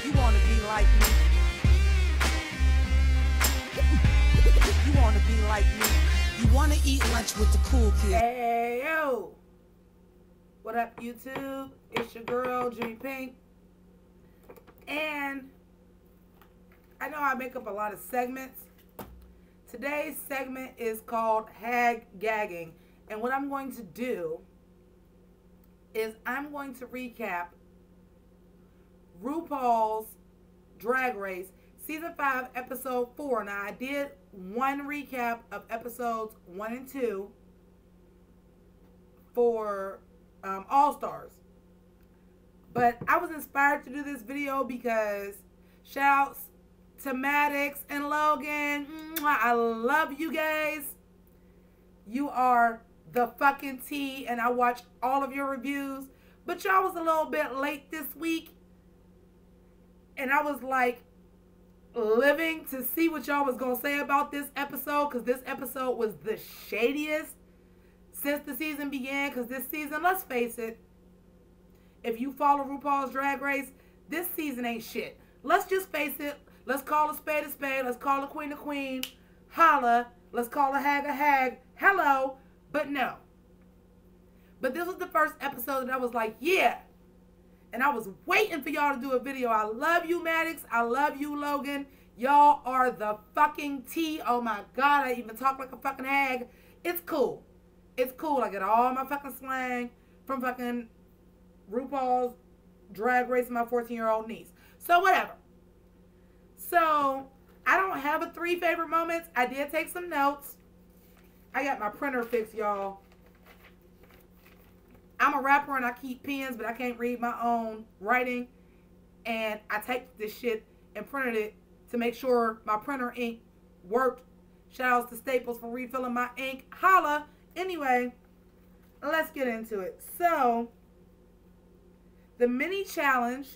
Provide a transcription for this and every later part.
You wanna be like me. You wanna be like me. You wanna eat lunch with the cool kids. Hey, yo. What up, YouTube? It's your girl, Jimmy Pink. And I know I make up a lot of segments. Today's segment is called Hag Gagging. And what I'm going to do is I'm going to recap RuPaul's Drag Race Season 5, Episode 4. Now, I did one recap of Episodes 1 and 2 for All-Stars. But I was inspired to do this video because shouts to Maddox and Logan. I love you guys. You are the fucking tea, and I watched all of your reviews. But y'all was a little bit late this week. And I was like living to see what y'all was going to say about this episode, because this episode was the shadiest since the season began. Because this season, let's face it, if you follow RuPaul's Drag Race, this season ain't shit. Let's just face it. Let's call a spade a spade. Let's call a queen a queen. Holla. Let's call a hag. Hello. But no. But this was the first episode that I was like, yeah. And I was waiting for y'all to do a video. I love you, Maddox. I love you, Logan. Y'all are the fucking tea. Oh my God. I even talk like a fucking hag. It's cool. It's cool. I get all my fucking slang from fucking RuPaul's Drag Race with my 14-year-old niece. So whatever. So I don't have a 3 favorite moments. I did take some notes. I got my printer fixed, y'all. I'm a rapper and I keep pens, but I can't read my own writing. And I typed this shit and printed it to make sure my printer ink worked. Shout outs to Staples for refilling my ink. Holla. Anyway, let's get into it. So, the mini challenge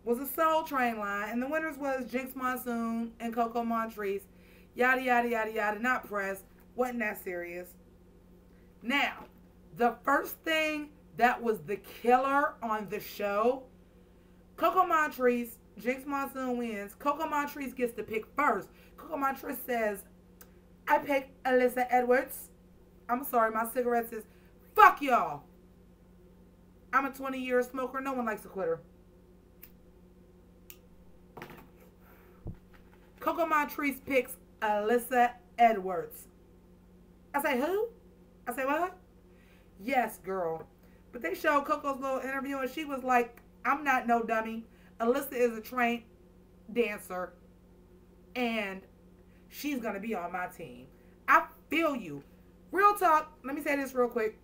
was a Soul Train line, and the winners was Jinx Moonsoon and CoCO Montrese. Yada, yada, yada, yada. Not pressed. Wasn't that serious. Now, the first thing that was the killer on the show, CoCO Montrese, Jinx Moonsoon wins. CoCO Montrese gets to pick first. CoCO Montrese says, I pick Allysa Edwards. I'm sorry, my cigarette says, fuck y'all. I'm a 20-year smoker. No one likes a quitter. CoCO Montrese picks Allysa Edwards. I say, who? I say, what? Yes, girl. But they showed CoCo's little interview, and she was like, I'm not no dummy. Allysa is a trained dancer, and she's going to be on my team. I feel you. Real talk. Let me say this real quick,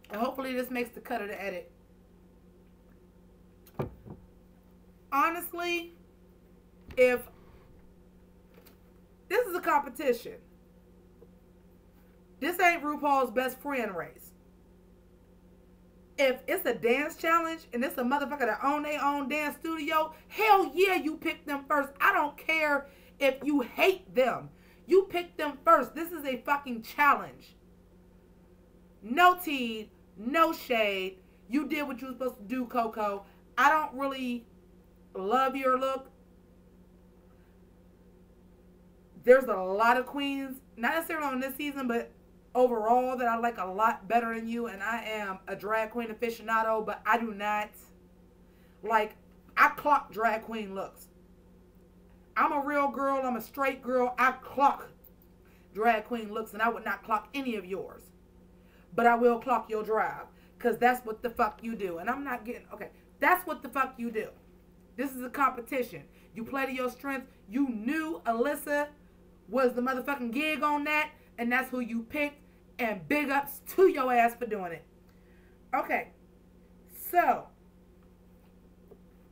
and hopefully this makes the cut of the edit. Honestly, if this is a competition, this ain't RuPaul's best friend race. If it's a dance challenge and it's a motherfucker that own their own dance studio, hell yeah, you pick them first. I don't care if you hate them. You pick them first. This is a fucking challenge. No tea, no shade. You did what you were supposed to do, CoCo. I don't really love your look. There's a lot of queens, not necessarily on this season, but overall that I like a lot better than you, and I am a drag queen aficionado, but I do not like, I clock drag queen looks. I'm a real girl, I'm a straight girl, I clock drag queen looks, and I would not clock any of yours. But I will clock your drive, because that's what the fuck you do. And I'm not getting, okay, that's what the fuck you do. This is a competition. You play to your strengths. You knew Allysa was the motherfucking gig on that, and that's who you picked, and big ups to your ass for doing it. Okay, so,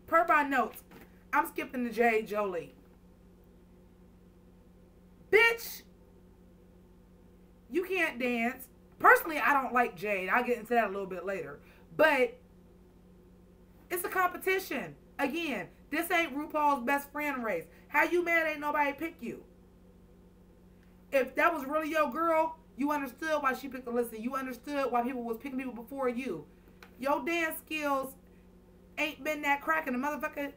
per my notes, I'm skipping to Jade Jolie. Bitch, you can't dance. Personally, I don't like Jade. I'll get into that a little bit later. But it's a competition. Again, this ain't RuPaul's best friend race. How you mad ain't nobody pick you? If that was really your girl, you understood why she picked Allysa. You understood why people was picking people before you. Your dance skills ain't been that cracking the motherfucker.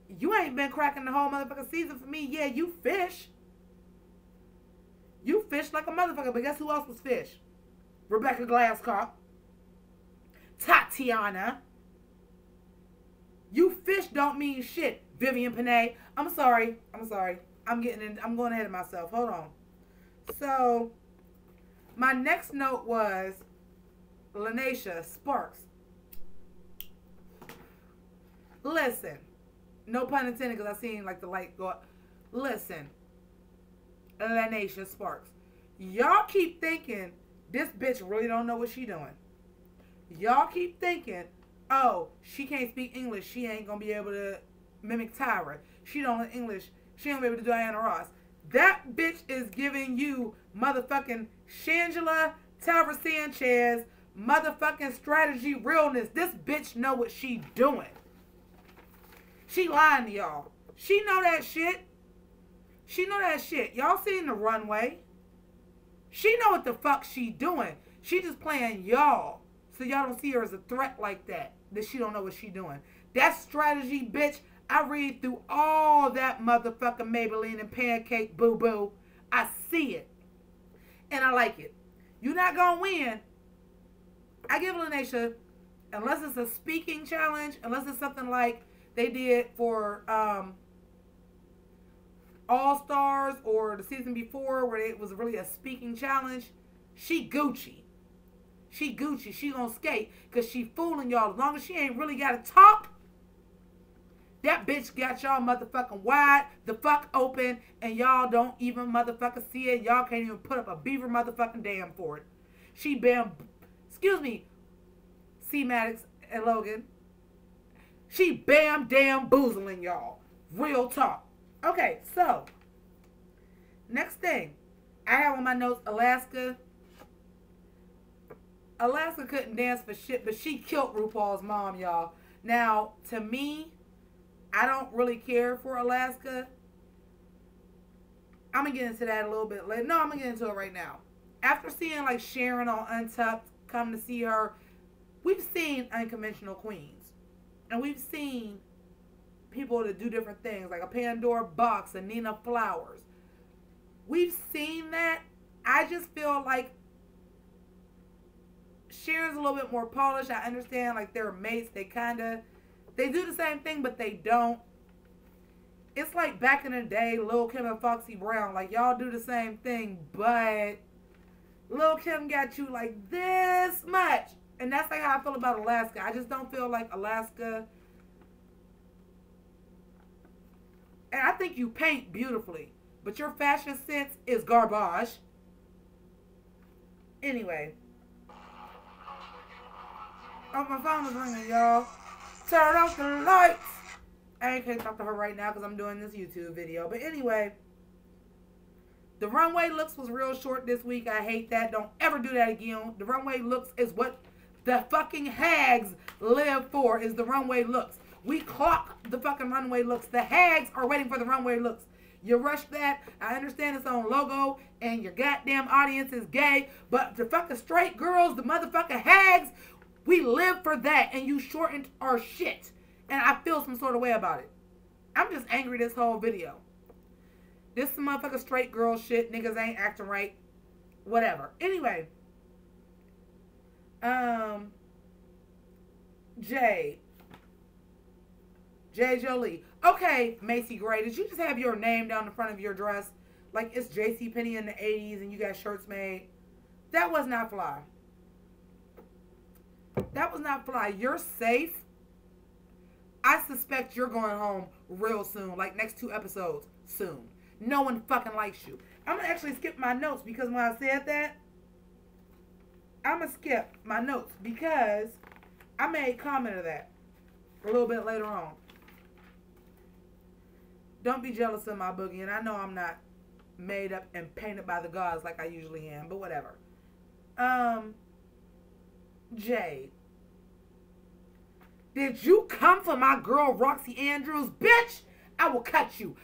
You ain't been cracking the whole motherfucking season for me. Yeah, you fish. You fish like a motherfucker. But guess who else was fish? Rebecca Glasscock. Tatiana. You fish don't mean shit. Vivianne Pinay. I'm sorry. I'm going ahead of myself. Hold on. So, my next note was Lineshya Sparks. Listen. No pun intended, because I seen like the light go up. Listen. Lineshya Sparks. Y'all keep thinking this bitch really don't know what she doing. Y'all keep thinking, oh, she can't speak English. She ain't going to be able to mimic Tyra. She don't know English. She ain't going to be able to do Diana Ross. That bitch is giving you motherfucking Shangela, Tyra Sanchez, motherfucking strategy realness. This bitch know what she doing. She lying to y'all. She know that shit. She know that shit. Y'all seen the runway. She know what the fuck she doing. She just playing y'all. So y'all don't see her as a threat like that. That she don't know what she doing. That strategy, bitch. I read through all that motherfucking Maybelline and pancake boo-boo. I see it. And I like it. You're not gonna win. I give Lineshya, unless it's a speaking challenge, unless it's something like they did for All Stars or the season before where it was really a speaking challenge, she Gucci. She Gucci. She gonna skate because she fooling y'all. As long as she ain't really got to talk, that bitch got y'all motherfucking wide the fuck open and y'all don't even motherfucking see it. Y'all can't even put up a beaver motherfucking dam for it. She excuse me, CMaddox and Logan. She damn boozling y'all. Real talk. Okay, so next thing I have on my notes, Alaska. Alaska couldn't dance for shit, but she killed RuPaul's mom, y'all. Now, to me, I don't really care for Alaska. I'm going to get into that a little bit later. No, I'm going to get into it right now. After seeing like Sharon on Untucked come to see her, we've seen unconventional queens. And we've seen people that do different things, like a Pandora Box and Nina Flowers. We've seen that. I just feel like Sharon's a little bit more polished. I understand, like, they're mates. They do the same thing, but they don't. It's like back in the day, Lil' Kim and Foxy Brown. Like, y'all do the same thing, but Lil' Kim got you, like, this much. And that's, like, how I feel about Alaska. I just don't feel like Alaska. And I think you paint beautifully, but your fashion sense is garbage. Anyway. Oh, my phone is ringing, y'all. Turn off the lights. I ain't gonna talk to her right now because I'm doing this YouTube video. But anyway, the runway looks was real short this week. I hate that. Don't ever do that again. The runway looks is what the fucking hags live for, is the runway looks. We clock the fucking runway looks. The hags are waiting for the runway looks. You rush that. I understand it's on logo and your goddamn audience is gay, but the fucking straight girls, the motherfucking hags, we live for that, and you shortened our shit. And I feel some sort of way about it. I'm just angry this whole video. This some motherfucking straight girl shit. Niggas ain't acting right. Whatever. Anyway. Jade Jolie. Okay, Macy Gray, did you just have your name down the front of your dress? Like it's JCPenney in the 80s and you got shirts made? That was not fly. That was not fly. You're safe. I suspect you're going home real soon. Like next 2 episodes soon. No one fucking likes you. I'm going to actually skip my notes because when I said that, I'm going to skip my notes because I made comment of that a little bit later on. Don't be jealous of my boogie. And I know I'm not made up and painted by the gods like I usually am. But whatever. Jade. Did you come for my girl Roxy Andrews? Bitch, I will cut you.